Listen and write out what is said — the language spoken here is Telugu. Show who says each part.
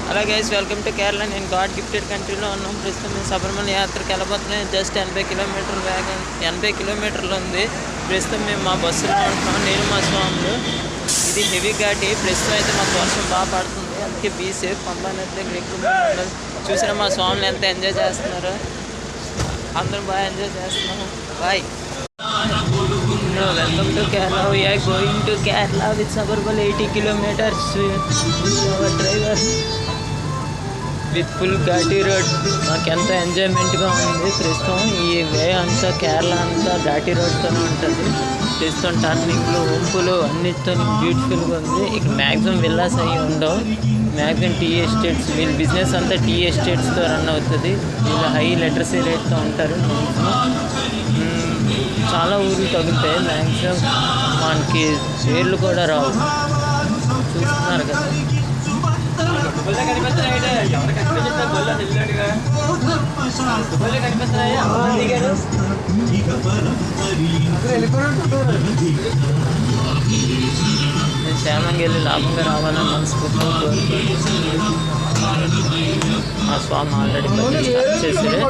Speaker 1: Hello guys, welcome to Kerala. నేను గాడ్ గిఫ్టెడ్ కంట్రీలో ఉన్నాం. ప్రస్తుతం మేము శబరిమల యాత్రకి వెళ్ళబోతున్నాం. జస్ట్ 80 కిలోమీటర్ల వేగం 80 కిలోమీటర్లు ఉంది. ప్రస్తుతం మేము మా బస్సులో ఉంటున్నాం, నేను మా స్వాములు. ఇది హెవీ ఘాటి. ప్రస్తుతం అయితే మాకు వర్షం బాగా పడుతుంది, అందుకే బీ సేఫ్. పంబా నది దగ్గర ఎక్కువ ఉండదు. చూసినా మా స్వాములు ఎంత ఎంజాయ్ చేస్తున్నారో. అందరం బాగా ఎంజాయ్ చేస్తున్నాము. Bye. Welcome to Kerala. We are going to Kerala with Sabarmala 80 kilometers. Our driver with full ఘాటీ road. మాకు ఎంతో ఎంజాయ్మెంట్గా ఉంది. ప్రస్తుతం ఈ వే అంతా కేరళ అంతా ఘాటీ రోడ్తోనే ఉంటుంది. ప్రస్తుతం టర్నింగ్లు, వంపులు అన్నిటితో బ్యూటిఫుల్గా ఉంది. ఇక్కడ మ్యాక్సిమం విల్లాస్ అయ్యి ఉండవు. మ్యాక్సిమం టీ ఎస్టేట్స్, వీళ్ళ బిజినెస్ అంతా టీ ఎస్టేట్స్తో రన్ అవుతుంది. వీళ్ళు హై లిటరసీ రేట్తో ఉంటారు. చాలా ఊర్లు తగ్గుతాయి. మ్యాక్సిమం మనకి పేర్లు కూడా రావు. చూస్తున్నారు కదా. క్షేమంగా వెళ్ళి లాభంగా రావాలని మనస్ఫూర్తిగా కోరుకుంటున్నాను. మా స్వామి ఆల్రెడీ స్టార్ట్ చేశారు.